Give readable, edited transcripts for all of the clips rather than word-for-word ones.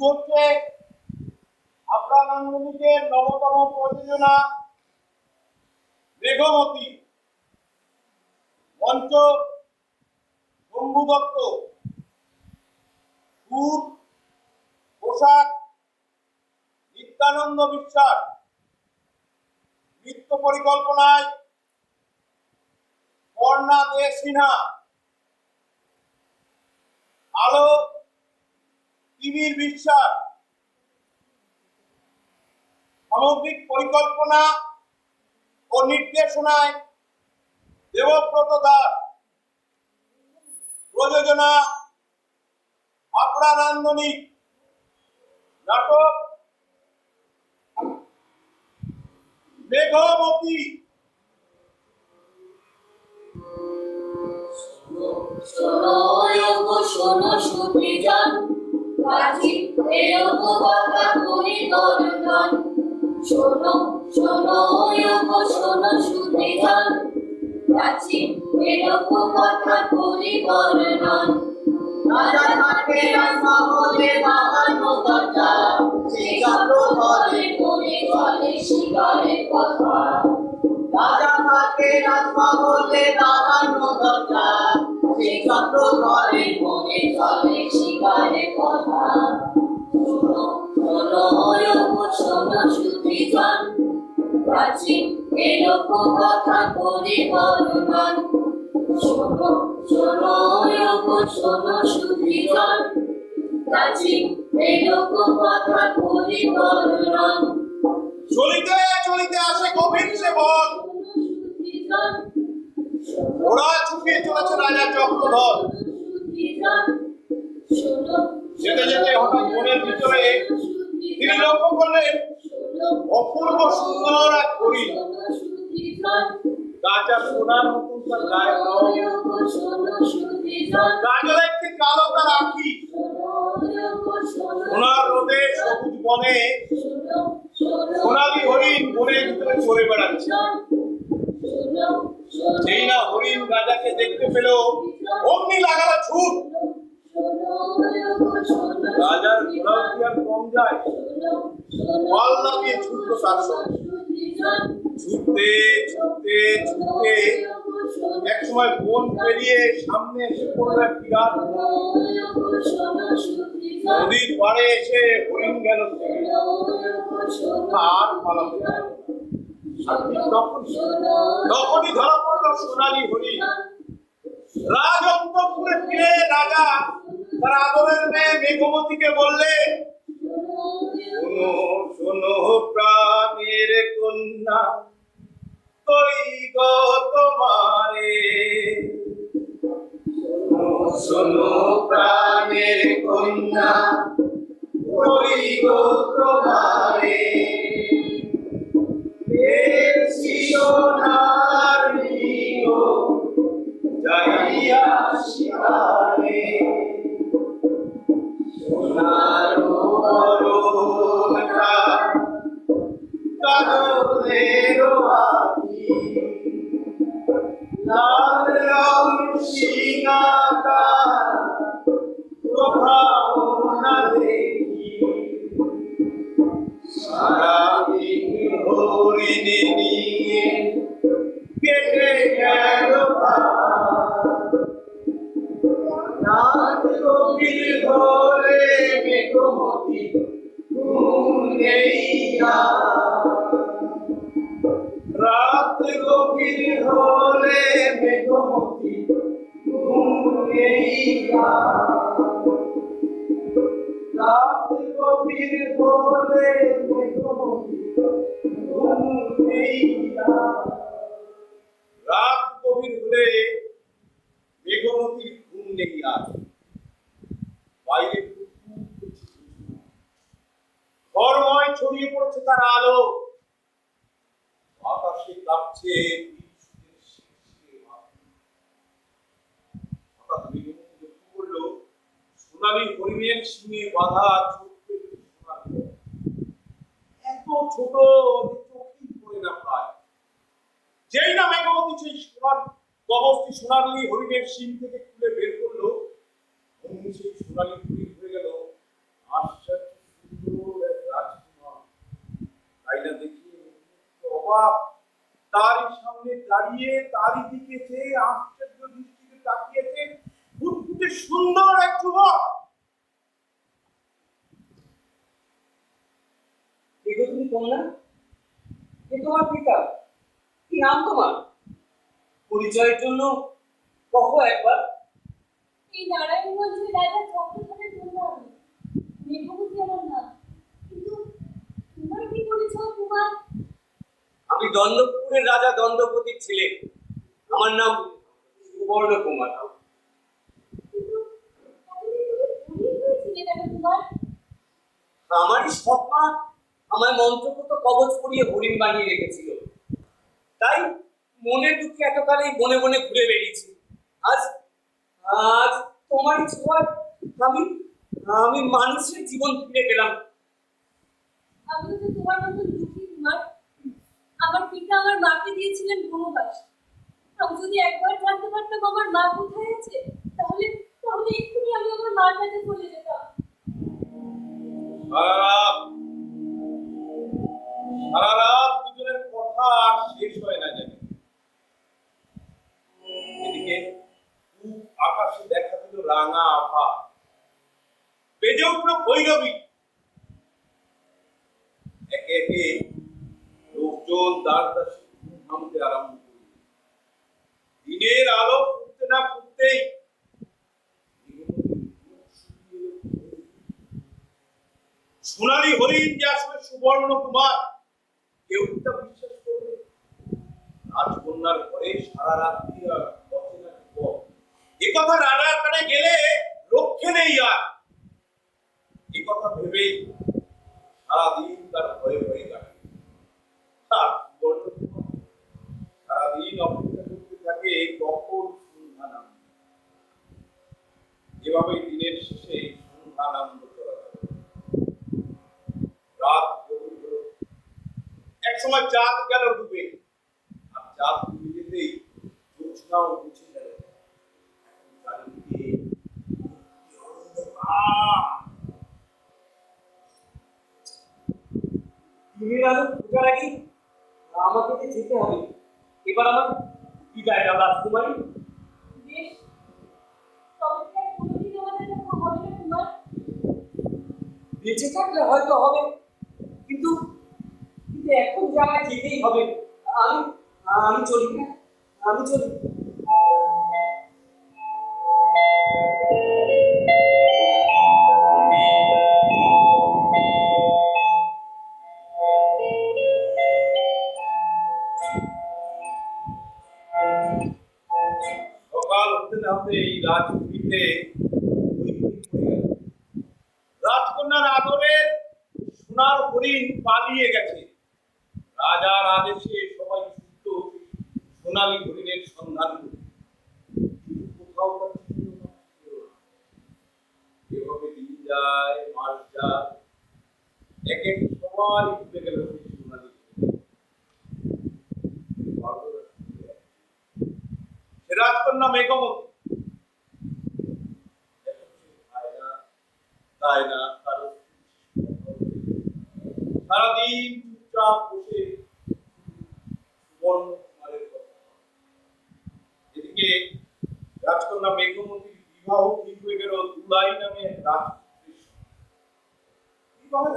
হচ্ছে আফ্রানন্দনিকের নবতম প্রযোজনা মেঘমতি। মঞ্চ শম্ভু দত্ত, সুর পোশাক নিত্যানন্দ বিশ্বাস, নৃত্য পরিকল্পনায় বর্ণা দে সিনহা, আলো তিমির বিশ্বাস, সামগ্রিক পরিকল্পনা ও নির্দেশনায় দেবব্রত দাস, প্রযোজনা আফ্রানন্দনিক। নাটক মেঘমতি। শোনো সুধীজন, কাছি এলো কথা তুমি দর্জন। শোনো সুধীজন, কাছি এলো কথা তুমি বর্ণন। রাজা থাকে রাজমহলে বাহানো দরজা, সেই চক্রধরে মনে চলে শিকারের কথা। রাজা থাকে রাজমহলে বাহানো দরজা, সেই চক্রধরে মনে চলে শিকারের কথা। শোনো সুধীজন, কাছি এলো কথা করি বর্ণন। শোনো সুধীজন, কাছি এলো কথা করি বর্ণন। চলিতে চলিতে আসে গভীর সে বন, ঘোড়া ছুটিয়ে চলেছে রাজা চক্রধর। যেতে যেতে হঠাৎ বনের ভিতরে তিনি লক্ষ্য করলেন অপূর্ব সুন্দর এক হরিণ। গাছা সোনার মতন তার গায়ের রং, গাজলে একটি কালো তার আঁখি। সোনার রোদে সবুজ বনে সোনালী হরিণ বনের ভিতরে চড়ে বেড়াচ্ছে। যেই না হরিণ রাজাকে দেখতে পেল, অমনি লাগালো ছুট। রাজার ঘোড়াও কি আর কম যায়, পাল্লা দিয়ে ছুটলো তার সঙ্গে। ছুটতে ছুটতে ছুটতে এক সময় বন পেরিয়ে সামনে এসে পড়লো এক বিরাট নদীর পাড়ে এসে হরিণ গেল আর পালাতে গেল না। তখনই ধরা পড়লো সোনালী হরিণ। রাজ অন্তঃপুরে ফিরে রাজা তার আদরের মেয়ে মেঘমতিকে বললে, শোনো প্রাণের কন্যা, কই গো তোমারে। শোনো প্রাণের কন্যা, কই গো তোমারে। সোনার নিগ যাইয়া শিকারে, সোনার বরণটা কাজলের আঁখি, লাল রং শিঙাটা কোথাও না দেখি। সারাদিন হরিণী নিয়ে কেটে গেল রাত গভীর হলে মেঘমতি ঘুম নেই আর। রাত গভীর হলে মেঘমতি ঘুম নেই আর। রাত গভীর হলে মেঘমতি ঘুম নেই আর। রাত গভীর হলে মেঘমতির ঘুম নেই আর। বাইরে ঘরময় ছড়িয়ে পড়েছে তার আলো, আকাশে কাঁপছে হঠাৎ মেঘমতি লক্ষ্য করলো সোনালী হরিণের শিঙে বাঁধা ছোট্ট সোনার গড়। এত ছোট চোখেই পড়ে না প্রায়। যেই না মেঘমতি সেই সোনার গবস্তি সোনালী হরিণের শিং থেকে খুলে বের করলো, অমনি সেই সোনালী হরিণ হয়ে গেল আশ্চর্য দাঁড়িয়ে তারই দিকে চেয়ে আশ্চর্য দৃষ্টিতে তাকিয়েছে ফুটফুটে সুন্দর এক যুবক। এগো তুমি কন্যা, এ তোমার পিতা, কি নাম তোমার? পরিচয়ের জন্য কহ একবার। এই নারায়ণগঞ্জের রাজা চক্রধরের জন্য আমি মেঘবতী আমার নাম। কিন্তু তোমার কি পরিচয় কুমার? আমি দণ্ডপুরের রাজা দণ্ডপতির ছেলে, আমার নাম সুবর্ণ কুমার। কিন্তু এতদিন তুমি ধনী হয়েছিলে কেন কুমার? আমারই সৎ মা আমায় মন্ত্রপুত কবচ পরিয়ে হরিণ বানিয়ে রেখেছিল, তাই মনের দুঃখে এতকালেই বনে বনে ঘুরে বেরিয়েছি। আজ আজ তোমারই ছোঁয়ায় আমি আমি মানুষের জীবন ফিরে পেলাম। আমিও তো তোমার মতন দুঃখী কুমার। আমার পিতা আমার মাকে দিয়েছিলেন বনবাস। আমি যদি একবার জানতে পারতাম আমার মা কোথায় আছে, তাহলে তাহলে এক্ষুনি আমি আমার মার কাছে চলে যেতাম। সারা রাত দুজনের কথা আর শেষ হয় না জানি। এদিকে পূব আকাশে দেখা দিল রাঙা আভা, বেজে উঠল ভৈরবী। একে একে লোকজন দ্বারদাসী ভাঙতে আরম্ভ করল। দিনের আলো ফুটতে না ফুটতেই সোনালী হরিণ যে আসলে সুবর্ণ কুমার, কেউ তা বিশ্বাস করবে? রাজকন্যার ঘরে সারা রাত্রি আর বসে না যুবক। এ কথা রানার কানে গেলে রক্ষে নেই আর। এ কথা ভেবেই সারাদিন তার ভয়ে ভয়ে কাটে। আর সুবর্ণ কুমার সারাদিন অপেক্ষা করতে থাকে কখন সন্ধ্যা নামবে। এভাবেই দিনের শেষে সন্ধ্যা নামল চলা গেল। রাত গভীর হলো। এক সময় চাঁদ গেল ডুবে, আর চাঁদ ডুবে যেতেই জ্যোৎস্নাও মুছে গেল। চারিদিকে অন্ধকার। দিনের আলো ফোটার আগেই আমাকে যে যেতে হবে। এবার আমার বিদায় দাও রাজকুমারী। বেশ, তবে কি আর কোনোদিন আমাদের দেখা হবে না কুমার? বেঁচে থাকলে হয়তো হবে, কিন্তু কিন্তু এখন যে আমায় যেতেই হবে। আমি আমি চলি না, আমি চলি। সকাল হতে না হতে এই রাজপুরীতে রাজকন্যার আদরের সোনার হরিণ পালিয়ে গেছে। রাজার আদেশে সবাই ছুটল সোনালী হরিণের সন্ধান করতে। কিন্তু কোথাও তার ছিল না, ছিল না। এভাবে দিন যায়, মাস যায়, এক এক সবাই ভুলে গেল সেই সোনালী হরিণ। সে রাজকন্যা মেঘমতী। তাই না কারো সারাদিন চুপচাপ বসে সুবর্ণ কুমারের কথা। এদিকে রাজকন্যা মেঘমতির বিবাহ ঠিক হয়ে গেল দুলাই নামে এক রাজপুত্রের সঙ্গে। বিবাহের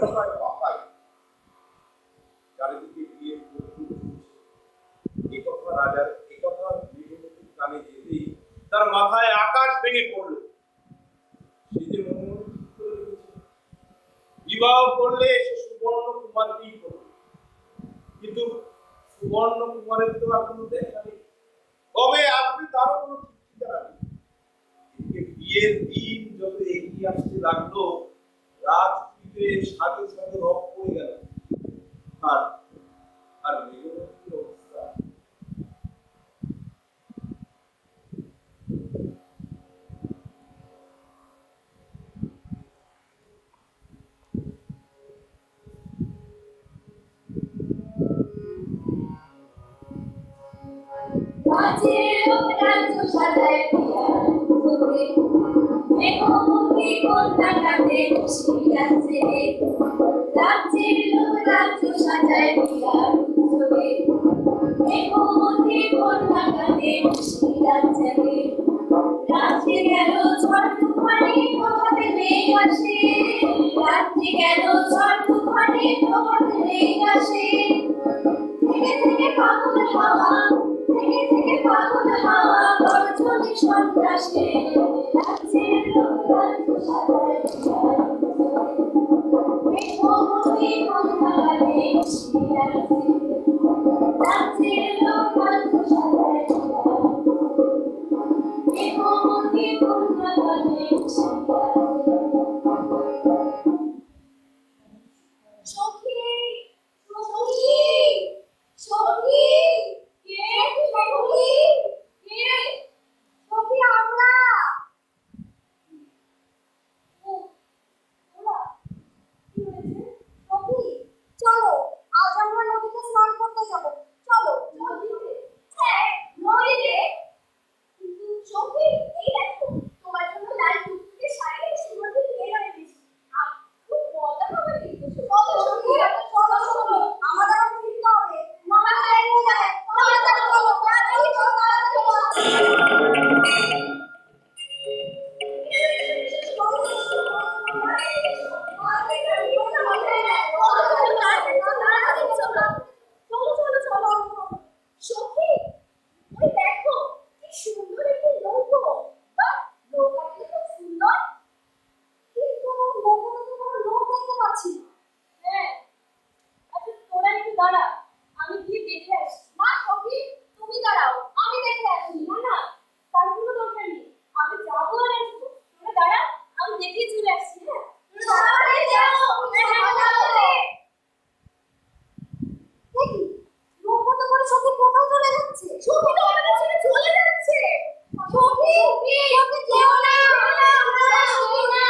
কথায় পাকায় চারিদিকে বিয়ের প্রস্তুতি চলছে। একথা রাজার একথা মেঘমতির কানে যেতেই তার মাথায় আকাশ ভেঙে পড়ল। সে যে মনে মনে ঠিক করে রেখেছিল, বিবাহ করলে সে সুবর্ণ কুমারকেই করবে। কিন্তু সুবর্ণ কুমারের তো আর কোনো দেখা নেই, কবে আসবে তারও কোনো ঠিক ঠিকানা নেই। এদিকে বিয়ের দিন যত এগিয়ে আসতে লাগলো, রাজপুরীতে সাজে সাজে রব পড়ে গেল। আর আর মেঘমতির অবস্থা। রাজ্যের রাজ্য সাজায় পিয়ার উৎসবে, মেঘমতী কন্যাটাকে বসিয়াছে। রাজ্যের রাজ্য সাজায় পিয়ার উৎসবে, মেঘমতী রাত্রি গেল ঝড় তুফানে প্রভাতে মেঘ আসে, রাত্রি গেল ঝড় তুফানে প্রভাতে মেঘ আসে। থেকে থেকে পাগল হাওয়া, থেকে থেকে পাগল হাওয়া, বড় জোরে সন্ত্রাসে। রাজ্যের লোক রাজ্য সাজায় মেঘমুখী সন্ধ্যাকালে বসিয়া আছে। রাজ্যের লোক রাজ্য সাজায় মেঘমুখী সন্ধ্যাকালে বসিয়া আছে। সখী, সখী, সখী, কে সখী, কে সখী? আমরা ওরা কি হয়েছে সখী? চলো আজ আমরা নদীতে স্নান করতে যাব। চলো নদীতে? হ্যাঁ নদীতে। কিন্তু সখী এই দেখো তোমার জন্য লাল টুকটুকে শাড়ি সুন্দর দিয়ে এনেছি। খুব মজা হবে কিন্তু। চলো সখী চলো চলো, আমাদের আবার ফিরতে হবে, মনে হয় হয়ে যাবে। তাড়াতাড়ি চলো, তাড়াতাড়ি চলো, তাড়াতাড়ি চলো। সখী ওই দেখো কি সুন্দর একটি নৌকো। বাহ, নৌকাটি তো খুব সুন্দর, কিন্তু নৌকাতে তো কোনো লোক দেখতে পাচ্ছি না। হ্যাঁ, আচ্ছা তোরা একটু দাঁড়া, আমি গিয়ে দেখে আসি। না সখী তুমি দাঁড়াও, আমি দেখে আসি। না না, তার কোনো দরকার নেই, আমি যাবো আর আসবো। তোরা দাঁড়া, আমি দেখে চলে আসছি। হ্যাঁ তাড়াতাড়ি যাও, তাড়াতাড়ি। দেখি নৌকাতে করে সখী কোথায় চলে যাচ্ছে? সখী তো আমাদের ছেড়ে চলে যাচ্ছে। সখী সখী যেও না, সখী না।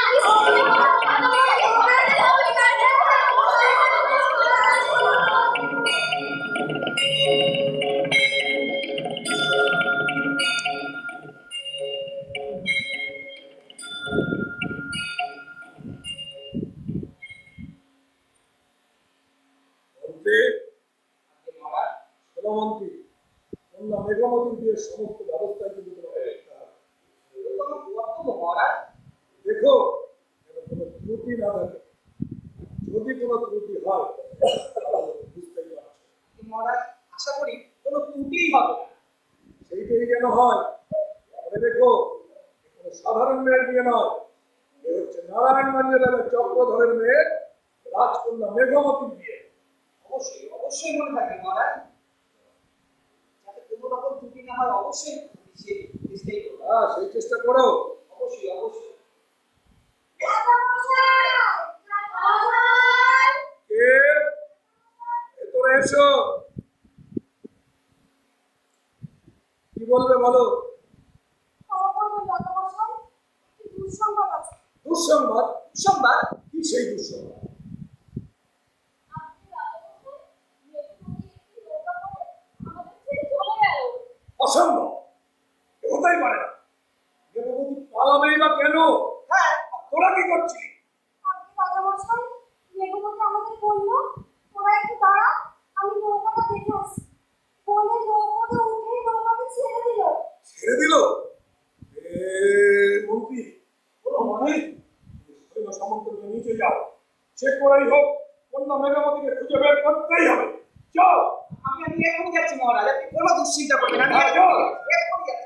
মন্ত্রী, প্রধানমন্ত্রী, কন্যা মেঘমতির বিয়ের সমস্ত ব্যবস্থা কিন্তু তোমাকে করতে হবে। দেখো যেন কোনো ত্রুটি না থাকে। যদি কোনো ত্রুটি হয় তাহলে বুঝতেই পারছো। মহারাজ আশা করি কোনো ত্রুটিই হবে না। সেইটাই যেন হয়। মনে দেখো এ কোনো সাধারণ মেয়ের বিয়ে নয়, এ হচ্ছে নারায়ণগঞ্জের চক্রধরের মেয়ে রাজকন্যা মেঘমতির বিয়ে। অবশ্যই অবশ্যই মনে থাকবে মহারাজ, যাতে কোনো রকম ত্রুটি না হয় অবশ্যই সেই চেষ্টাই করবো। হ্যাঁ সেই চেষ্টা করো। অবশ্যই অবশ্যই। কে ভেতরে এসো। কি বলবে বলো। দুঃসংবাদ? দুঃসংবাদ? কি সেই দুঃসংবাদ? অসম্ভব, এ হতেই পারে না। মেঘমতি পালাবেই বা কেন? হ্যাঁ তোরা কি করছিস? ছেড়ে দিল? মন্ত্রী বলো মানে সৈন্য সামন্ত নিয়ে নিচে যাও, সে করেই হোক কন্যা মেঘমতিকে খুঁজে বের করতেই হবে। চল। আমি এখনই যাচ্ছি মহারাজ, আপনি কোনো দুশ্চিন্তা করবেন না, আমি হ্যাঁ, এখনই চল। যাচ্ছি।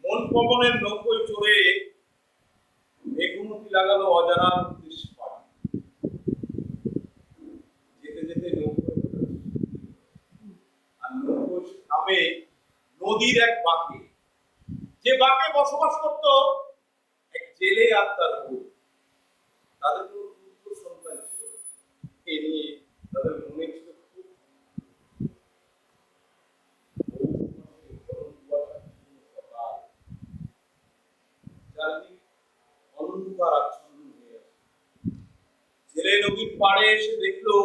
মন পবনের নৌকোয় চড়ে মেঘমতি লাগালো অজানা উদ্দেশ্য পাড়ি। যেতে যেতে নৌকোয় আর নৌকো থামে নদীর এক বাঁকে, যে বাঁকে বসবাস করত এক জেলে আর তার বউ। তাদের কোনো পুত্র সন্তান ছিল, এ নিয়ে তাদের মনে ছিল খুব চারদিক অন্ধকার আচ্ছন্ন হয়ে আছে। ছেলে নদীর পাড়ে এসে দেখলো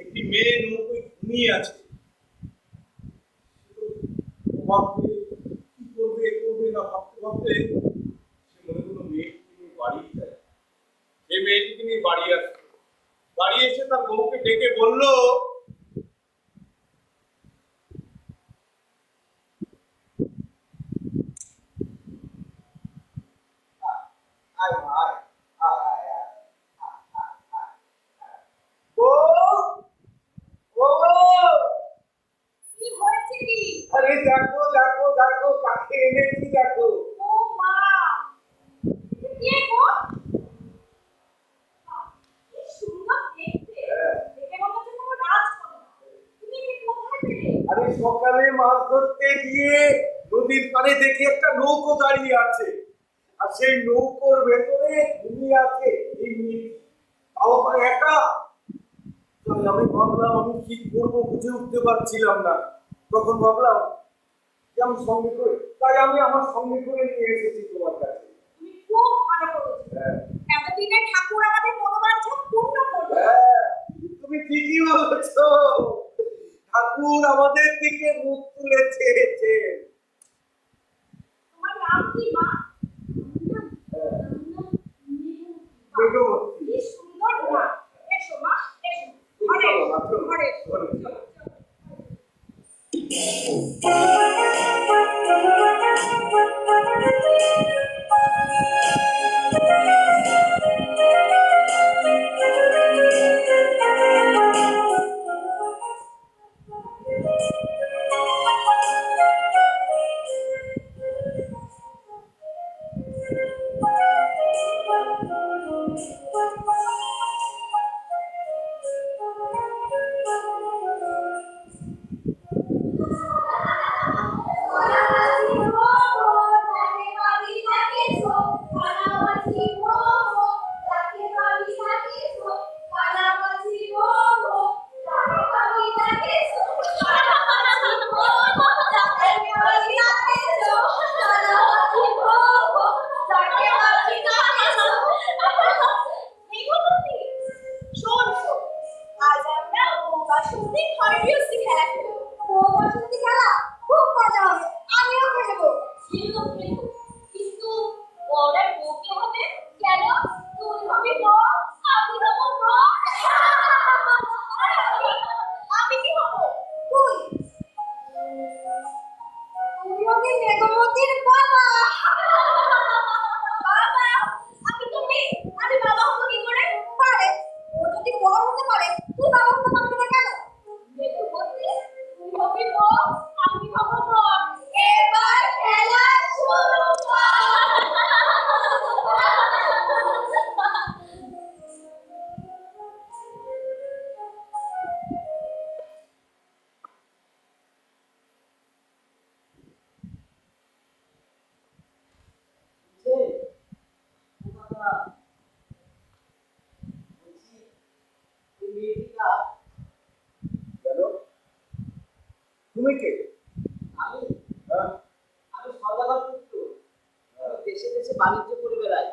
একটি মেয়ে নৌকোয় ঘুমিয়ে আছে। ভাবতে কি করবে করবে না ভাবতে ভাবতে সে মনে হলো মেয়েটিকে নিয়ে বাড়ি যায়। সে মেয়েটিকে নিয়ে বাড়ি আসে, বাড়ি এসে তার বউকে ডেকে বলল, আয় মা, আয় আয় আয় আয়, বউ, ও কি হয়েছে কি? আরে দেখো দেখো দেখো কাকে এনেছি দেখো। ও মা, কে গো? বাহ, কি সুন্দর দেখতে। হ্যাঁ। দেখে মনে হচ্ছে কোনো রাজকন্যা। তুমি কি কোথায় পেলে? আরে সকালে মাছ ধরতে গিয়ে নদীর পাড়ে দেখি একটা নৌকো দাঁড়িয়ে আছে, আর সেই নৌকোর ভেতরে ঘুমিয়ে আছে এই মেয়েটি, তাও আবার একা। তাই আমি ভাবলাম আমি কি করবো বুঝে উঠতে পারছিলাম না। তখন ভাবলাম যে আমি সঙ্গে করে, তাই আমি আমার সঙ্গে করে নিয়ে এসেছি তোমার কাছে। তুমি খুব ভালো করেছো। হ্যাঁ এতদিনে ঠাকুর আমাদের মনোবাঞ্ছা পূর্ণ করবে। হ্যাঁ, তুমি ঠিকই বলেছো, ঠাকুর আমাদের দিকে মুখ তুলে চেয়েছেন। তোমার নাম কি মা? বেগমতী। কি সুন্দর নাম। এসো মা, এসো। ঘরে এসো, ঘরে এসো। চলো, চলো। শোন শোন, আজ আমরা বৌবাসন্তী ঘরে গৃহস্থী খেলা খেলবো। বৌবাসন্তী খেলা খুব মজা হবে, আমিও খেলবো। খেলবো খেলবো, কিন্তু বড়ের বউকে হবে কেন? তুই হবি বউ, আমি হবো বউ। আমি কি হবো? তুই তুই হবি বেগমতির বাবা। বাবা, আমি তো মেয়ে, আমি বাবা হবো কি করে? পারে, ও যদি বড় হতে পারে তুই বাবা হতে পারবি না কেন? বেগমতি, তুই হবি বউ, আমি হবো বর। এবার খেলা শুরু কর। তুমি কে? আমি হ্যাঁ? আমি সদাগর পুত্র। আমি দেশে দেশে বাণিজ্য করে বেড়াই।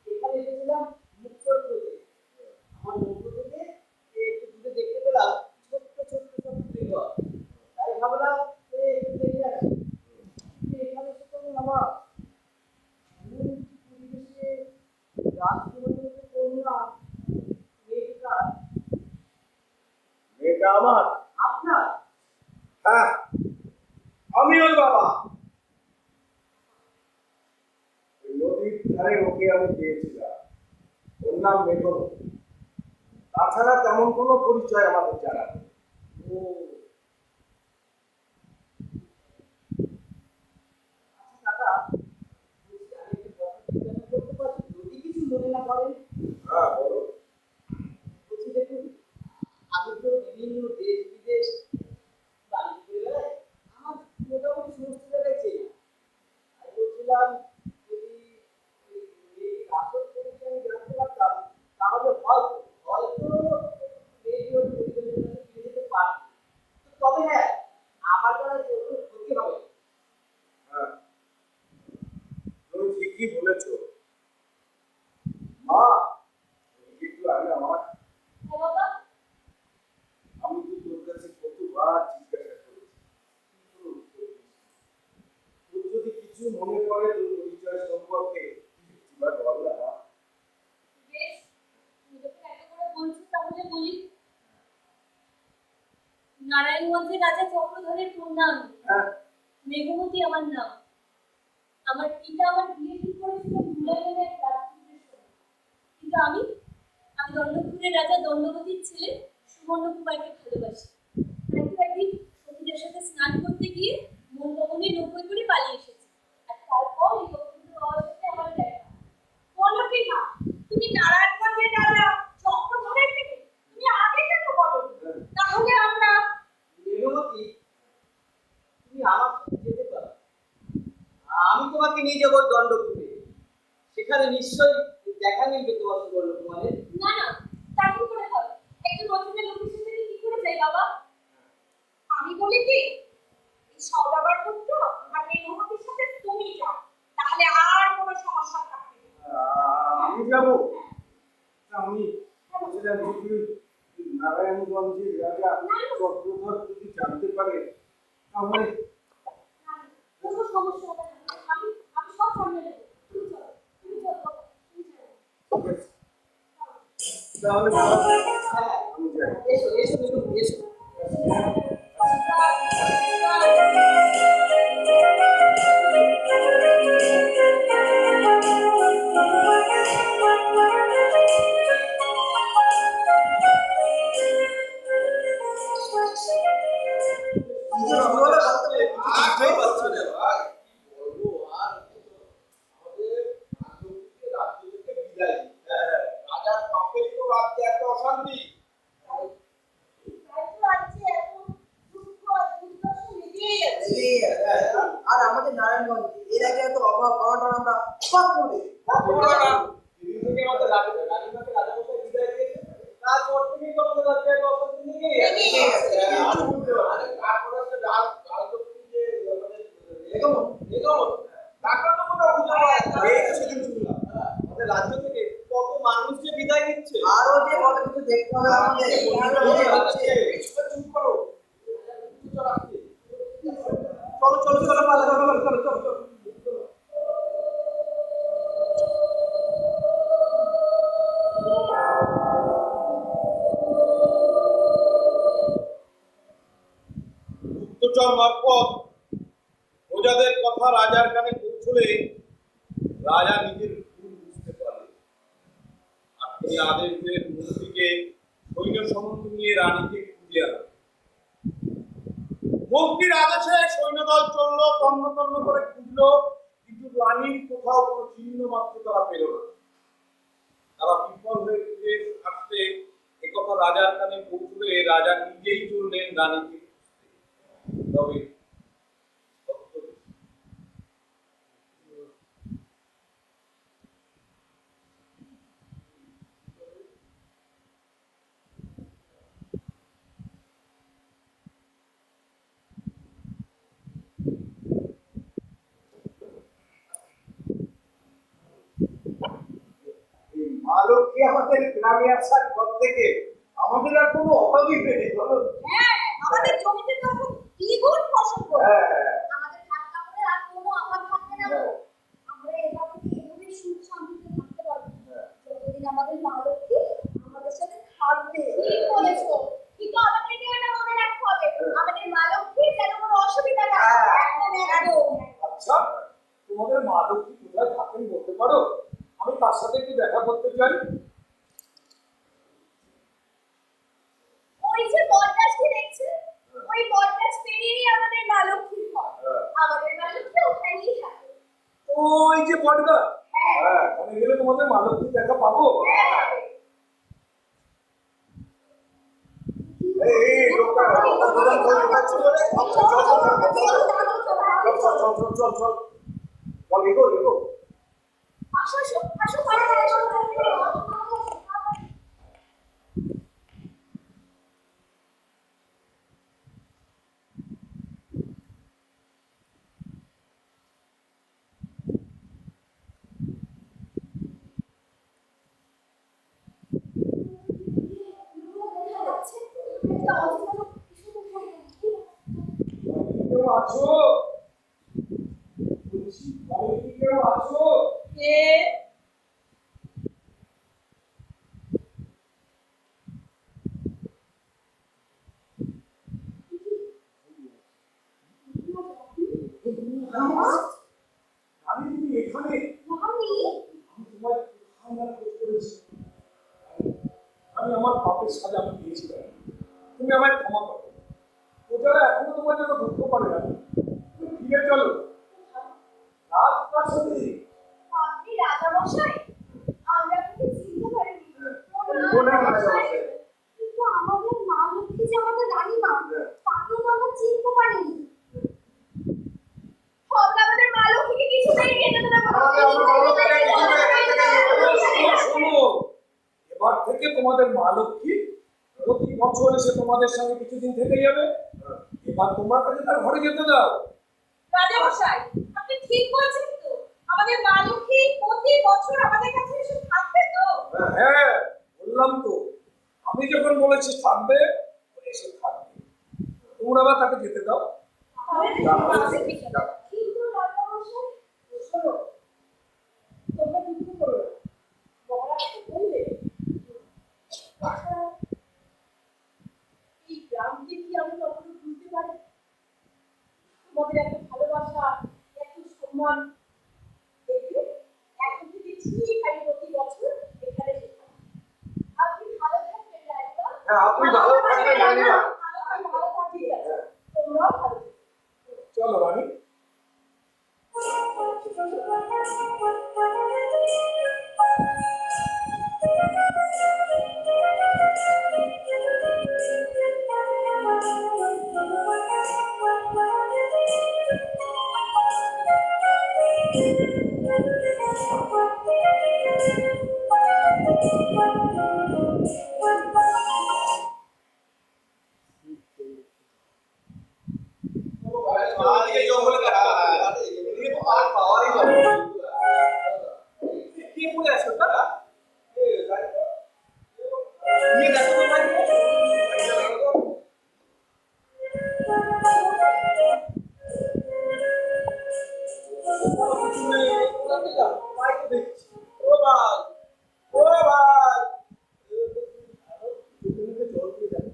এখানে এসেছিলাম মুক্তর খোঁজে। আমার নৌকো থেকে একটু দূরে দেখতে পেলাম ছোট্ট ছোট্ট ছোট্ট ঘর। তাই ভাবলাম যে একটু দেখে আসি। কিন্তু এখানে এসে তো আমি অবাক। এমন একটি পরিবেশে রাজকুমারী কন্যা মেয়েটা মেয়েটা আমার। আপনার। হ্যাঁ, আমি ওর বাবা। ওই নদীর ধারে ওকে আমি পেয়েছিলাম, ওর নাম বেগমতী। তাছাড়া তেমন কোনো পরিচয় আমাদের জানা নেই। ও আচ্ছা দাদা, বলছি আমি একটা কথা জিজ্ঞাসা করতে পারি? যদি কিছু মনে না করেন। হ্যাঁ বলো। বলছি দেখুন, আমি তো বিভিন্ন দেশ বিদেশ বাণিজ্য করে বেড়াই। আমার মোটামুটি সমস্ত জায়গায় চেনা। আমি বলছিলাম যদি ওই মেয়েটির আসল পরিচয় আমি জানতে পারতাম, তাহলে হয়তো হয়তো মেয়েটি ওই পরিজনের কাছে ফিরে যেতে পারত। নারায়ণগঞ্জের রাজা চক্রধরের কন্যা আমি। হ্যাঁ, মেঘমতি আমার নাম। আমার পিতা আমার বিয়ে ঠিক করেছিল ধুলাইয়ের এক রাজপুত্রের সঙ্গে। কিন্তু আমি দণ্ডপুরের রাজা দণ্ডবতীর ছেলে সুবর্ণকুমারকে ভালোবাসি। তাই তো একদিন সখীদের সাথে স্নান করতে গিয়ে মন কমনে নৌকোয় করে পালিয়ে এসেছি। আর তারপর এই অপূর্ব বাবার সাথে আমার দেখা। বলো কি মা, তুমি নারায়ণগঞ্জের রাজা চক্রধরের মেয়ে? তুমি আগে কেন বলো? তাহলে আমরা মেঘমতি, তুমি আমার সাথে যেতে পারো। আমি তোমাকে নিয়ে যাবো দণ্ডপুরে। সেখানে নিশ্চয়ই দেখা মিলবে তোমার সুবর্ণকুমারের। না না, তা কি করে হয়? একজন অচেনা লোকের সাথে আমি কি করে যাই বাবা? আমি বলি কি, এই সওদাগর পুত্র আর মেঘমতির সাথে তুমি যাও, তাহলে আর কোনো সমস্যা থাকবে না। আমি যাবো। আমি বলছিলাম যদি নারায়ণগঞ্জের রাজা চক্রধর যদি জানতে পারে তাহলে না, কোনো সমস্যা হবে না। আমি সব সামলে নেবো। তুমি চলো বাবা, তুমি চলো। ঠিক আছে। তাহলে হ্যাঁ, আমি যাই। এসো এসো মেঘমতি, এসো। বুঝতেই পারছি না ভাই, কি বলবো আর আমাদের রাজ্যকে রাজ্য থেকে বিদায় দিই। হ্যাঁ, রাজার পাপেই তো রাজ্যে এত অশান্তি। তাই তো আজকে এত দুঃখ আর দুর্দশা লেগেই আছে। আর আমাদের নারায়ণগঞ্জে এর আগে এত অভাব অনটন আমরা সব করে পুরোটা যেদিন থেকে আমাদের রাজীবকে রাজামশাই বিদায় দিয়েছে, তারপর থেকেই তো আমাদের রাজ্যে এত অশান্তি লেগেই আছে। লেগেই আছে। আর বলতে হবে, আরে তারপরে হচ্ছে রাজলক্ষ্মী যে আমাদের নিগমন, তারপর তো কোথাও খুঁজে পাওয়া যাচ্ছে না। এই তো সেদিন শুনলাম, আমাদের রাজ্য থেকে কত মানুষ যে বিদায় নিচ্ছে। আরো যে কত কিছু দেখতে হবে আমাদের চুপ করো। চলো চলো চলো চলো চলো চলো চলো চলো। গুপ্তচর মারফত প্রজাদের কথা রাজার কানে পৌঁছলে রাজা নিজের ভুল বুঝতে পারলেন। আর তিনি আদেশ দিলেন মন্ত্রীকে সৈন্য সমন্ত নিয়ে রানীকে খুঁজে আনলেন। মন্ত্রীর আদেশে সৈন্যদল চলল, তন্ন তন্ন করে খুঁজলো, কিন্তু রানীর কোথাও কোনো চিহ্ন মাত্র তারা পেল না। তারা বিফল হয়ে ফিরে আসতে একথা রাজার কানে পৌঁছলে রাজা নিজেই চললেন রানীকে খুঁজতে। তবে এই মা লক্ষ্মী আমাদের গ্রামে আসার পর থেকে আমাদের আর কোনো অভাবই নেই, বলো? হ্যাঁ, আমাদের জমিতে তো এখন দ্বিগুণ ফসল করবে। হ্যাঁ। আমাদের হাত কাপড়ের আর কোনো অভাব থাকবে না গো। আমরা এবার থেকে এভাবেই সুখ শান্তিতে থাকতে পারবো যতদিন আমাদের মা লক্ষ্মী আমাদের সাথে থাকবে। ঠিক বলেছো, কিন্তু আমাদেরকে এটা মনে রাখতে হবে, আমাদের মা লক্ষ্মী যেন কোনো অসুবিধা না হয়। একদম একদম। আচ্ছা, তোমাদের মা লক্ষ্মী কোথায় থাকেন বলতে পারো? আমি তার সাথে একটু দেখা করতে চাই। ওই যে বটগাছটি দেখছেন, ওই বটগাছ পেরিয়েই আমাদের মা লক্ষ্মীর ঘর। আমাদের মা লক্ষ্মী ওখানেই থাকে। ওই যে বটগাছ, হ্যাঁ। হ্যাঁ, ওখানে গেলে তোমাদের মা লক্ষ্মী দেখা পাবো। হ্যাঁ। এই লোকটা চল এগো এগো। আসো আসো আসো পাড়ায় আসো। কেউ আছো? বলছি, বাড়িতে কেউ আছো? কে? তোমার খোঁজ করেছি। আমি আমার পাপের সাজা আমি দিয়েছিলাম, তুমি আমায় ক্ষমা করো। প্রজারা এখনো তোমার জন্য দুঃখ করে না, তুমি ফিরে চলো রাজপ্রাসাদে। আপনি রাজামশাই, আমরা আপনাকে চিনতে পারিনি। মনে হয় রাজামশাই। কিন্তু আমাদের মা লক্ষ্মী যে আমাদের রানীমা, তাকেও তো আমরা চিনতে পারিনি। আমরা আমাদের মা লক্ষ্মীকে কিছুতেই যেতে দেব না। শোনো, এবার থেকে তোমাদের মা লক্ষ্মী প্রতি বছর এসে তোমাদের সঙ্গে কিছুদিন থেকে যাবে। এবার তোমরা তাকে তার ঘরে যেতে দাও। রাজামশাই, আপনি ঠিক বলছেন তো? আমাদের মা লক্ষ্মী প্রতি বছর আমাদের কাছে এসে থাকবে তো? হ্যাঁ, বললাম তো, আমি যখন বলেছি থাকবে, ও এসে থাকবে। তোমরা আবার তাকে যেতে দাও। কিন্তু রাজামশাই, শোনো, তোমরা দুঃখ করো না। মহারাজকে বললে এই গ্রামকে কি আমি কখনো ভুলতে পারি? তোমাদের এত ভালোবাসা, এত সম্মান দেখবে, এখন থেকে ঠিক আমি প্রতি বছর এখানে এসে থাকবো। আপনি ভালো থাকবেন রানীমা। হ্যাঁ, আপনি ভালো থাকবেন রানীমা। আমি ভালো থাকি, তোমরাও ভালো থেকো। চলো রানী। জঙ্গলে পাওয়ারই যাবে। কি পড়ে আছো দাদা? নিয়ে দেখো তো ভাই। ও ভাই, ও ভাই, জল দিয়ে যাবে।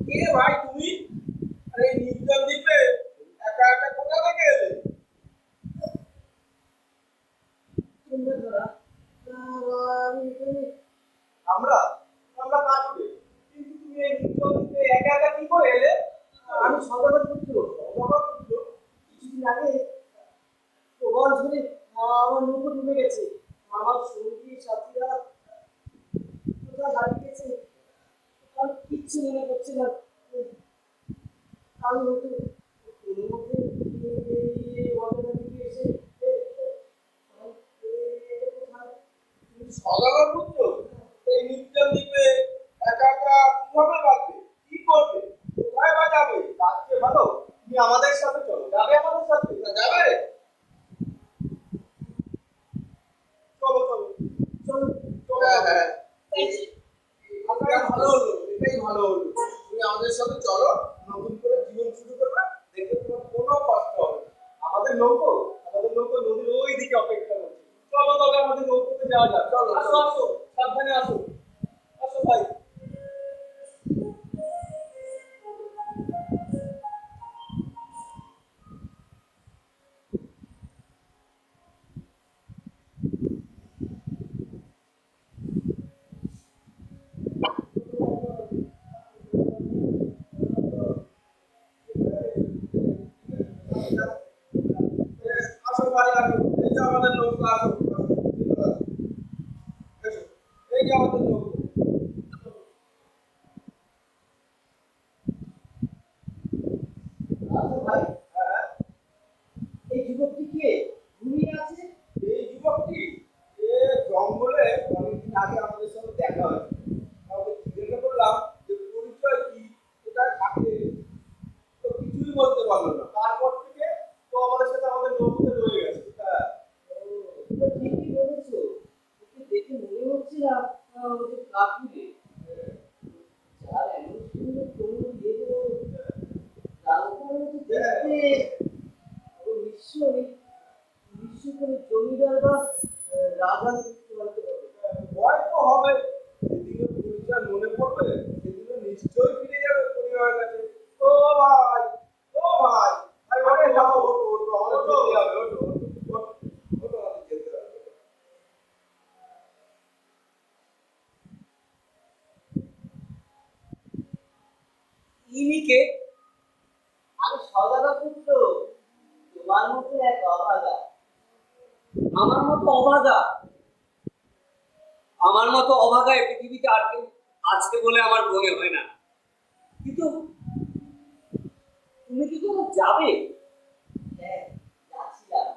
কে ভাই তুমি? আরে নির্জন দ্বীপে একা একা কোথা থেকে এলে? আমরা আমরা কাটবে, কিন্তু তুমি এই নির্জন দ্বীপে একা একা কি করে এলে? আমি সদাগর পুত্র। বাবা পুত্র, কিছুদিন আগে প্রবল ঝড়ে আমার নৌকো ডুবে গেছে। আমার সঙ্গী সাথীরা কোথায় হারিয়ে গেছে আমার কিচ্ছু মনে পড়ছে না। আমি হয়তো কোনো মতে এই ঘটনার দিকে এসে এটা কোথায়? সদাগর পুত্র এই নির্জন দ্বীপে একা একা কিভাবে বাঁচবে? কি করবে? কোথায় বা যাবে? তার চেয়ে ভালো তুমি আমাদের সাথে চলো। যাবে আমাদের সাথে? যাবে? চলো চলো চলো চলো। হ্যাঁ, এটাই ভালো হলো, এটাই ভালো হলো। তুমি আমাদের সাথে চলো, নতুন করে জীবন শুরু করবে, দেখবে তোমার কোনো কষ্ট হবে না। আমাদের নৌকো নদীর ওই দিকে অপেক্ষা করছে। চলো তবে আমাদের নৌকোতে যাওয়া যাক। চলো, আসো আসো, সাবধানে আসো, আসো ভাই। আসো ভাই, আসো, এই যে আমাদের নৌকা, আসো আসো, এসো, এই যে আমাদের নৌকো। আচ্ছা ভাই, হ্যাঁ, এই যুবকটি কে? ঘুমিয়ে আছে। এই যুবকটি এ জঙ্গলে অনেকদিন আগে আমাদের সঙ্গে দেখা হয়েছে। কাউকে জিজ্ঞাসা করলাম যে পরিচয় কি, কোথায় থাকে, তো কিছুই বলতে পারলো না। তারপর থেকে তো আমাদের সাথে আমাদের নৌকোতে রয়ে গেছে। হ্যাঁ, তুমি ঠিকই বলেছো। ওকে দেখে মনে হচ্ছে না ও যে কাকুরে। যার এমন সুন্দর তরুণ দেহ, তাহলে ও নিশ্চয়ই কোনো জমিদার বা রাজার পুত্র হতে হবে। ভয় তো হবে, যেদিকে পুলিশরা মনে পড়বে সেদিকে নিশ্চয়ই ফিরে যাবে পরিবারের কাছে। ও ভাই, ও ভাই, ভাই ওঠো, যাও, ওঠো, ওঠো, আমাদের যেতে হবে, ওঠো, ওঠো, ওঠো, ওঠো, আমাদের যেতে হবে। ইনি কে? আমি সদাগর পুত্র, তোমার মতো এক অভাগা। আমার মতো অভাগা? আমার মতো অভাগা এই পৃথিবীতে আর কেউ আছে বলে আমার মনে হয় না। কিন্তু তুমি কি কোথাও যাবে? হ্যাঁ, যাচ্ছিলাম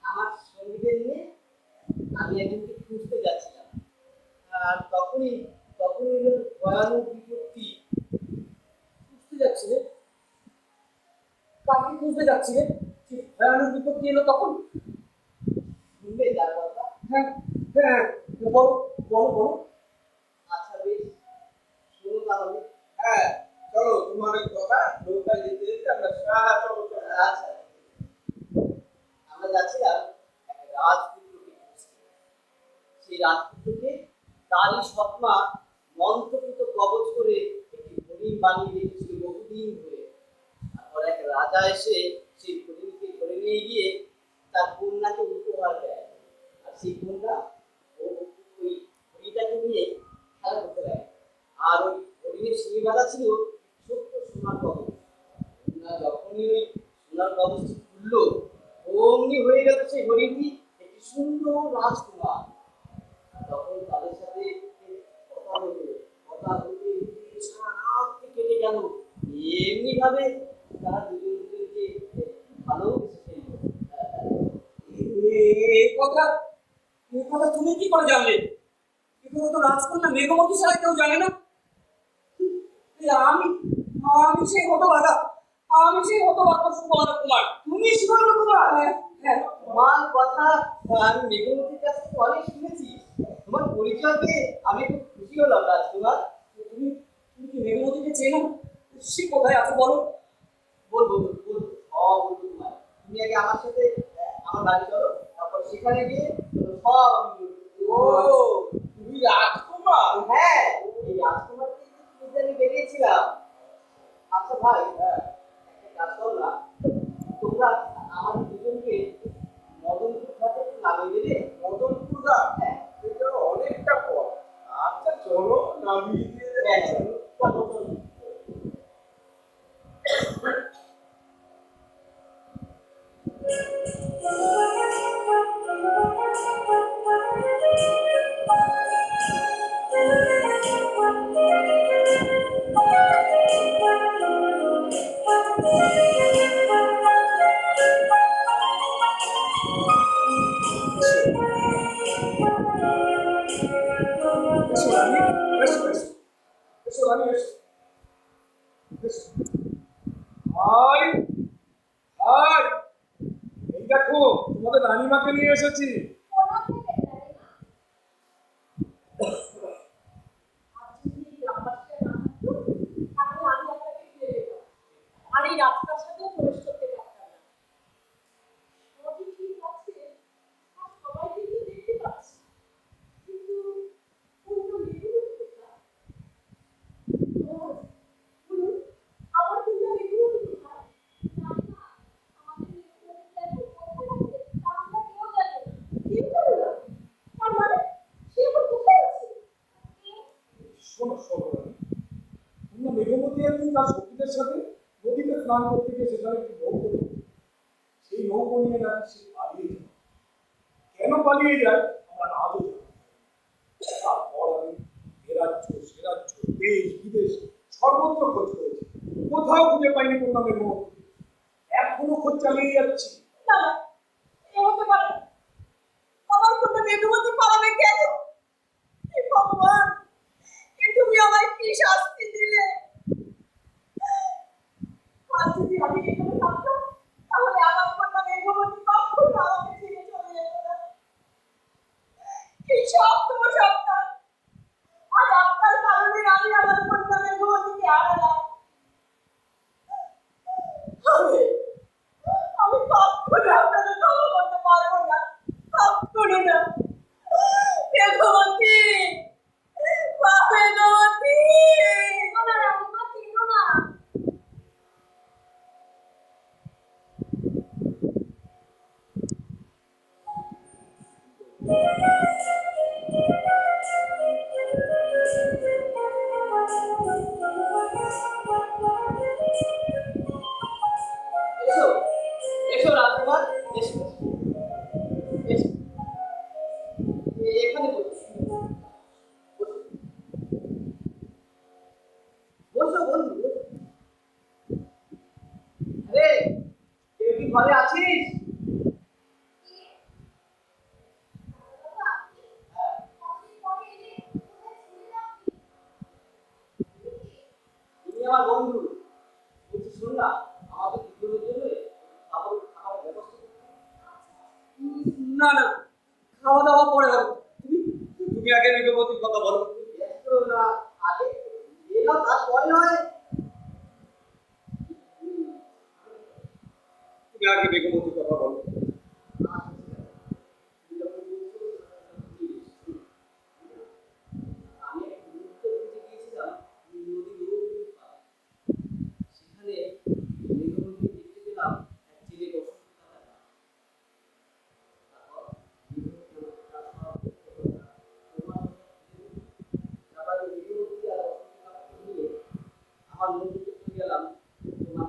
আমার সঙ্গীদের নিয়ে। আমি একজনকে খুঁজতে যাচ্ছিলাম, আর তখনই এলো ভয়ানক বিপত্তি। খুঁজতে যাচ্ছিলে? কাকে খুঁজতে যাচ্ছিলে? যে ভয়ানক বিপত্তি এলো তখন? শুনবে যার কথা? হ্যাঁ, হ্যাঁ, বলো, বলো, বলো। আচ্ছা বেশ, শোনো তাহলে। হ্যাঁ, চলো, তোমার এই কথা নৌকায় যেতে যেতে আমরা চলো, চলো। আচ্ছা, আমরা যাচ্ছিলাম এক রাজপুত্রকে খুঁজতে। সেই রাজপুত্রকে তারই সৎমা মন্ত্রকৃত কবচ করে একটি হরিণ বানিয়ে রেখেছিল বহুদিন ধরে। তারপর এক রাজা এসে সেই হরিণকে ধরে নিয়ে গিয়ে তার কন্যাকে উপহার দেয়। আর সেই কন্যা ওই হরিণটাকে নিয়ে খেলা করতে লাগে। আর ওই হরিণের শিঙে বাঁধা ছিল ছোট্ট সোনার কবচ। কন্যা যখনই ওই সোনার কবচটি খুললো, অমনি হয়ে গেল সেই হরিণটি একটি সুন্দর রাজকুমার। তখন তাদের সাথে কথা হলো, কথা হতে হতে সারা রাত কেটে গেল। এমনি ভাবে তারা দুজন দুজনকে ভালোবেসে ফেলল। এই কথা, এই কথা তুমি কি করে জানলে? এই কথা তো রাজকন্যা মেঘমতি ছাড়া কেউ জানে না। এই আমি আমি সেই হতভাগা, আমি সেই হতভাগা সুবর্ণ কুমার। তুমি সুবর্ণ কুমার? হ্যাঁ, হ্যাঁ। তোমার কথা আমি মেঘমতির কাছ থেকে অনেক শুনেছি। তোমার পরিচয় পেয়ে আমি খুব খুশি হলাম রাজকুমার। তুমি তুমি কি মেঘমতিকে চেনো? সে কোথায় আছে বলো? বলবো বলবো বলবো, সব বলবো তোমার। তুমি আগে আমার সাথে আমার বাড়ি চলো, তারপর সেখানে গিয়ে সব আমি বলবো। ও, তুমি রাজকুমার? হ্যাঁ, এই রাজকুমারকে খুঁজতে আমি বেরিয়েছিলাম। আচ্ছা ভাই, একটা কাজ করো না, তোমরা আমাদের দুজনকে মদনপুর ঘাটে একটু নামিয়ে দেবে। মদনপুর ঘাট? হ্যাঁ এটা অনেকটা পথ। আচ্ছা, চলো, নামিয়ে দিয়ে হ্যাঁ, যাচ্ছি। চলো চলো। এসো রানী, এসো, এসো, এসো রানী, এসো, এসো। ভাই, ভাই, এই দেখো, তোমাদের রানীমাকে নিয়ে এসেছি। আর এই রাস্তার সাথেও প্রবেশ করতে পারতাম না। সবই ঠিক আছে, আর সবাই কিন্তু দেখতে পাচ্ছি, কিন্তু কোনটা মেঘমতি কোথায়? বলুন, আমার কিন্তু মেঘমতি কোথায়? জানি না, আমাদের মেঘমতি এখন কোথায় আছে তা আমরা কেউ জানি না। কেউ জানে না? তার মানে সে এখন কোথায় আছে? কে? শোনো, শোনো রানী, তোমরা মেঘমতি একদিন তার সখীদের সাথে নদীতে স্নান করতে গিয়ে সেখানে একটি নৌকো দেখতে। সেই নৌকো নিয়ে নাকি সে পালিয়ে যায়। কেন পালিয়ে যায় আমরা আজও জানি না। তারপর আমি এ রাজ্য, সে রাজ্য, দেশ বিদেশ সর্বত্র খোঁজ করেছি, কোথাও খুঁজে পাইনি কন্যা মেঘমতি। এখনো খোঁজ চালিয়ে যাচ্ছি। না না, এ হতে পারে না। আমার কন্যা মেঘমতি পালাবে কেন? হে ভগবান, এ তুমি আমায় কি শাস্তি দিলে? আর যদি আমি এখানে থাকতাম, তাহলে আমার কন্যা মেঘমতি কখনো আমাকে ছেড়ে চলে যেত না। এই সব তোমার সন্তান, আর আপনার কারণে আমি আমার কন্যা মেঘমতিকে হারালাম। আমি ঘরে আছিস? তুমি আমার বন্ধু, বলছি শোন না, আমাদের দুজনের জন্য খাবার ব্যবস্থা করতে হবে। না না, খাওয়া দাওয়া পরে হবে। তুমি আগে মেঘবতীর কথা বলো। ব্যস্ত না, আগে এলো তারপরে নয়। তুমি আগে মেঘবতীর কথা বলো। আমি এক মুহূর্তে বুঝে গিয়েছিলাম নদীর ওই পাড়ে। সেখানে মেঘবতী দেখতে পেলাম এক ছেলে বসন্ত কাটা গাছ। তারপর মেঘবতী তার সব তোমার তারপরে মেঘবতী আর বসন্ত কাটাকে নিয়ে আমার নদীতে চলে গেলাম তোমার।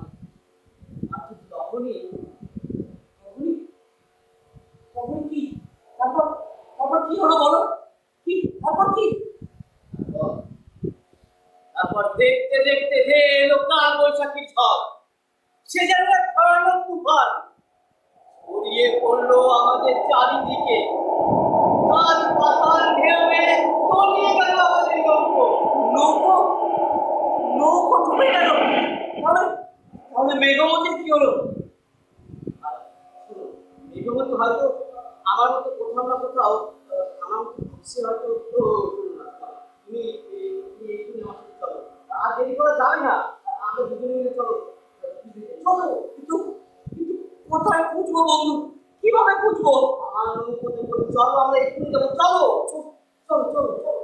আর ঠিক তখনই তখনই তখন কি তারপর তারপর কি হলো বলো? কি তারপর কি? তারপর দেখতে দেখতে ধে এলো কাল বৈশাখীর ঝড়। সে যেন এক ভয়ানক তুফান ছড়িয়ে পড়লো আমাদের চারিদিকে। কাল পাতাল ঢেউয়ে তলিয়ে গেল আমাদের নৌকো। নৌকো নৌকো ডুবে গেল। তাহলে তাহলে মেঘবতীর কি হলো? আর শোনো, মেঘবতী হয়তো আমার মতো কোথাও না কোথাও আমার মতো খুশি হয়তো তো তুমি তুমি এক্ষুনি আমার সাথে চলো। আর দেরি করা যাবে না, আমরা দুজনে মিলে চলো। চলো কিন্তু কিন্তু কোথায় খুঁজবো বন্ধু? কিভাবে খুঁজবো? আমার নৌকোতে করে চলো, আমরা এক্ষুনি যাবো। চলো চলো চলো চলো।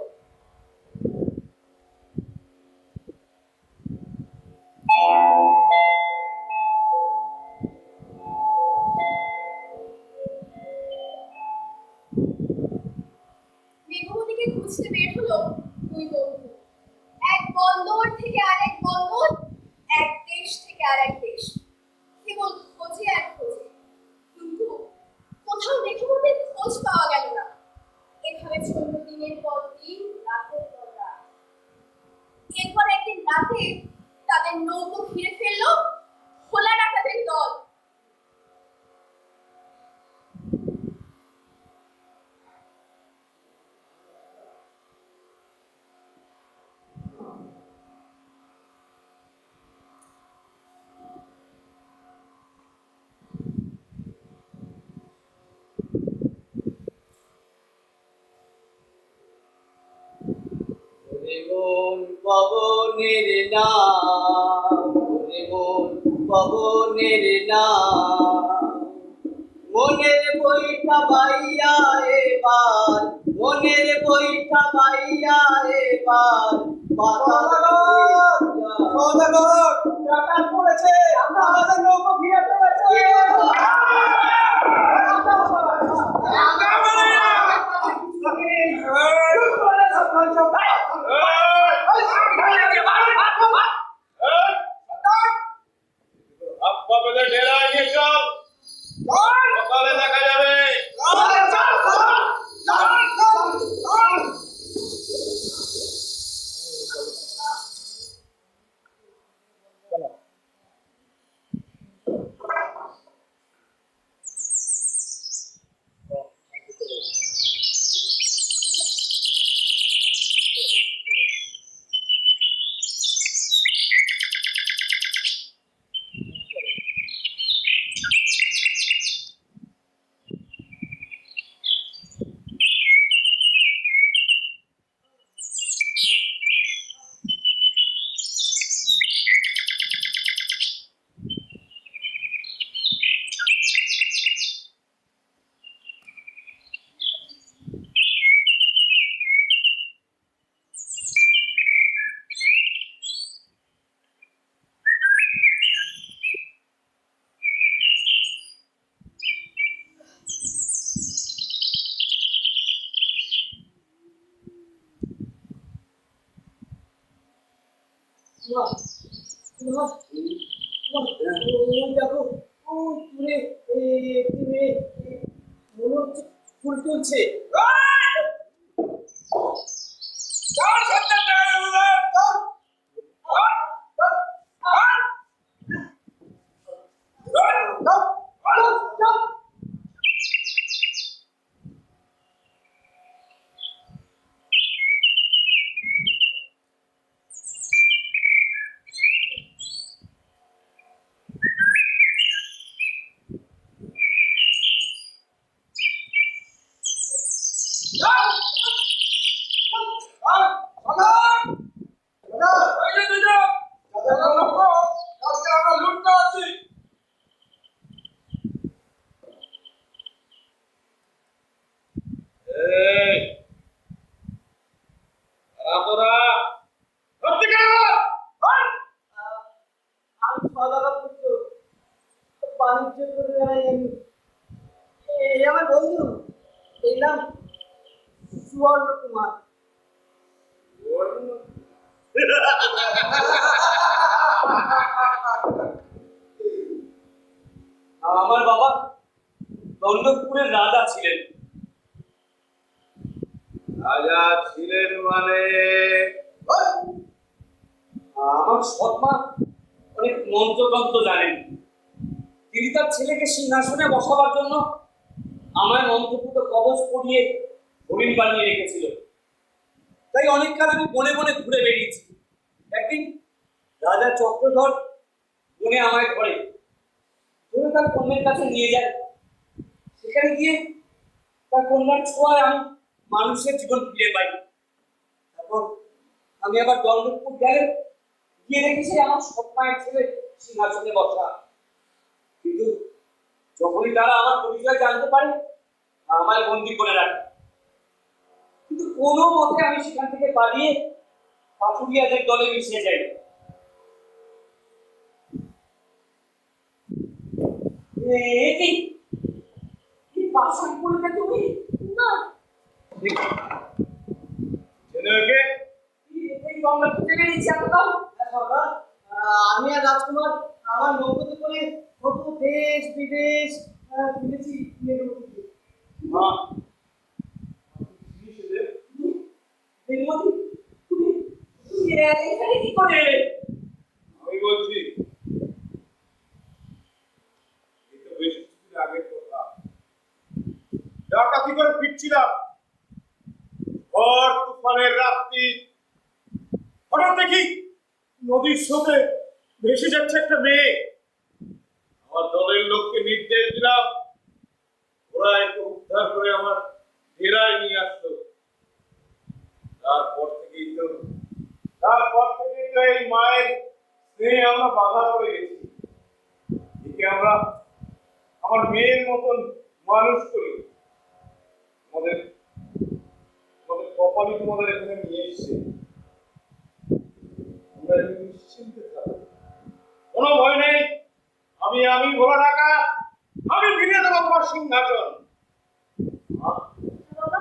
মেঘবতীকে খুঁজতে বের হলো দুই বন্ধু। এক বন্দর থেকে আরেক বন্দর, এক দেশ থেকে আরেক দেশ। কেবল খোঁজে আর খোঁজে, কিন্তু কোথাও মেঘবতীর খোঁজ পাওয়া গেল না। এভাবে চলল দিনের পর দিন, রাতের পর রাত। এরপর একদিন রাতে তাদের নৌকো ঘিরে ফেললো খোলা ডাকাতের দল। মন পবনের নাম, মন পবনের নাম, মনের বইটা বাইয়া এবার, মনের বইটা বাইয়া এবার। সৌদাগর ডাকাত পড়েছে, আমরা আমাদের নৌকো ঘিরে ফেলেছে। ডেরায় নিয়ে চল, সকালে দেখা যাবে। দেখো ও দূরে একটি মেয়ে মনে হচ্ছে ফুল তুলছে। সদাগর পুত্র, বাণিজ্য করে বেড়াই আমি। এই আমার বন্ধু, এই নাম সুবর্ণ কুমার। আমার বাবা দণ্ডপুরের রাজা ছিলেন। রাজা ছিলেন মানে? আমার সৎমা অনেক মন্ত্রতন্ত্র জানেন। তিনি তার ছেলেকে সিংহাসনে বসাবার জন্য আমায় মন্ত্রপুত কবচ পরিয়ে হরিণ বানিয়ে রেখেছিল। তাই অনেককাল আমি বনে বনে ঘুরে বেরিয়েছি। একদিন রাজা চক্রধর বনে আমায় ধরে তার কন্যার কাছে নিয়ে যায়। সেখানে গিয়ে তার কন্যার ছোঁয়ায় আমি মানুষের জীবন ফিরে পাই। তারপর আমি আবার দণ্ডপুর গেলে গিয়ে দেখেছি আমার সৎ মায়ের ছেলে সিংহাসনে বসা। কিন্তু যখনই তারা আমার পরিচয় জানতে পারে আমায় বন্দি করে রাখে। কিন্তু কোনো মতে আমি সেখান থেকে পালিয়ে পাথুরিয়াদের দলে মিশে যাই। পাশান করলে তুমি না, ছেলেকে এই গঙ্গা খুঁজে বেরিয়েছি এতকাল। সরকার, আমি আর রাজকুমার আমার নৌকোতে করে কত দেশ বিদেশ ঘুরেছি মেঘমতিতে। মা বেগমতি, তুমি এখানে কি করে এলে? আমি বলছি এই তো বেশ কিছুদিন আগের কথা। ডাকাতি করে ফিরছিলাম, ঝড় তুফানের রাত্রি। হঠাৎ দেখি নদীর স্রোতে ভেসে যাচ্ছে একটা মেয়ে। আমার দলের লোককে নির্দেশ দিলাম, ওরা একে উদ্ধার করে আমার ডেরায় নিয়ে আসলো। তারপর থেকেই তো এই মায়ের স্নেহে আমরা বাধা পড়ে গেছি। একে আমরা আমার মেয়ের মতন মানুষ করি। আমাদের আমাদের কপালই তোমাদের এখানে নিয়ে এসছে। আমরা এখানে নিশ্চিন্তে থাকবো, কোনো ভয় নেই। আমি ভোলা টাকা, আমি ফিরিয়ে দেবো তোমার সিংহাসন। বাবা,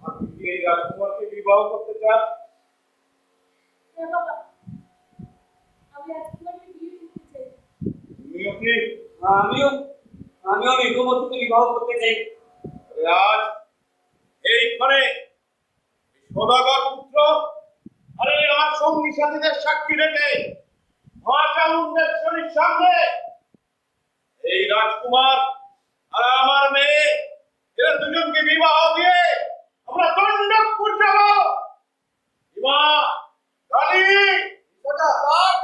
আপনি কি এই রাজকুমারকে বিবাহ করতে চান? হ্যাঁ বাবা, আমি রাজকুমারকে বিয়ে করতে চাই। তুমিও কি? আমিও আমিও মেঘমতিকে বিবাহ করতে চাই। আজ এইখানে সদাগর পুত্র আরে আমার সঙ্গী সাথীদের সাক্ষী রেখে মা চামুণ্ডেশ্বরীর সামনে এই রাজকুমার আর আমার মেয়ে এরা দুজনকে বিবাহ দিয়ে আমরা দণ্ডপুর যাব। মা কালী,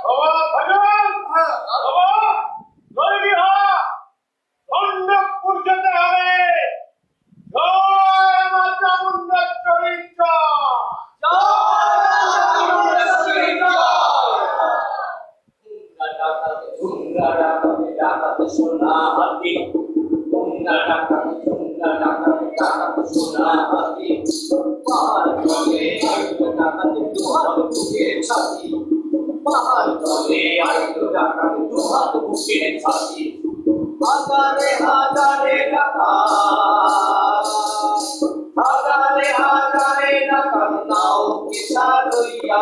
বাবা ভজন, বাবা জয় বিহা, দণ্ডপুর যেতে হবে। জয় মা চামুণ্ডেশ্বরীর সোনা হাতি সোনা হাতি পাহাড় চলে আইলো ডাকাতে দুহাত বুকের ছাতি পাহাড় চলে আইলো ডাকাতে দুহাত বুকের ছাতি হাজারে হাজারে ডাকাত নাও কিসা লইয়া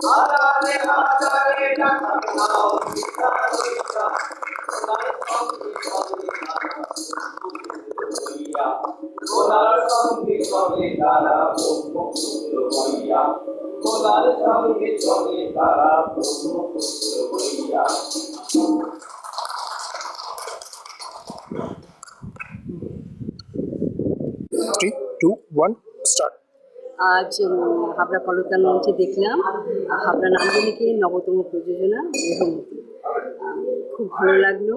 হাজারে হাজারে ডাকাত নাও কিসা লইয়া গোলার সঙ্গে চলে তারা ব্রহ্মপুত্র হইয়া গোলার সঙ্গে চলে তারা ব্রহ্মপুত্র হইয়া। 3, 2, 1, start. আজ হাবড়া কলতান মঞ্চে দেখলাম হাবড়া নান্দনিকের নবতম প্রযোজনা মেঘমতি। খুব ভালো লাগলো।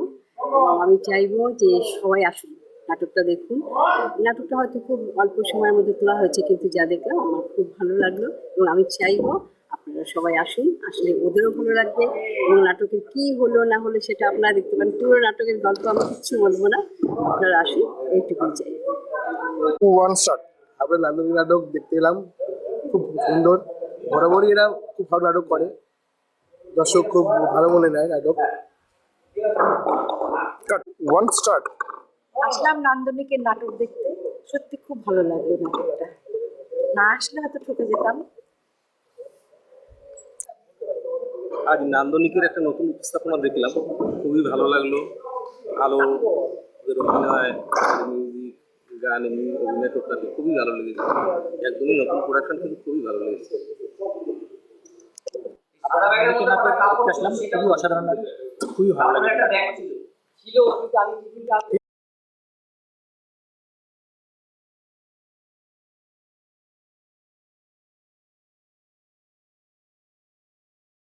আমি চাইবো যে সবাই আসুন, নাটকটা দেখুন। নাটকটা হয়তো খুব অল্প সময়ের মধ্যে তোলা হয়েছে, কিন্তু যা দেখলাম আমার খুব ভালো লাগলো এবং আমি চাইবো আপনারা সবাই আসুন, আসলে ওদেরও ভালো লাগবে এবং নাটকের কী হলো না হলো সেটা আপনারা দেখতে পারেন। পুরো নাটকের গল্প আমি কিচ্ছু বলবো না, আপনারা আসুন, এইটুকুই চাই। 2, 1, start. আমরা নান্দনিক নাটক দেখতে এলাম, খুব সুন্দর। বরাবরই এরা খুব ভালো নাটক করে। দর্শক খুব ভালো বলে নেয় নাটক। কাট 1 স্টার্ট। আসলাম নান্দনিকের নাটক দেখতে, সত্যি খুব ভালো লাগলো নাটকটা, না আসলে হয়তো ঠকে যেতাম। আজ নান্দনিকের একটা নতুন উপস্থাপনা দেখলাম, খুবই ভালো লাগলো। আলো, ওদের অভিনয়, মিউজিক, গান, এমনি অভিনয় করতে খুবই ভালো লেগেছে। একদমই নতুন প্রোডাকশন, কিন্তু খুবই ভালো লেগেছে। খুবই অসাধারণ, খুবই ভালো লাগে। ছিল কিন্তু আমি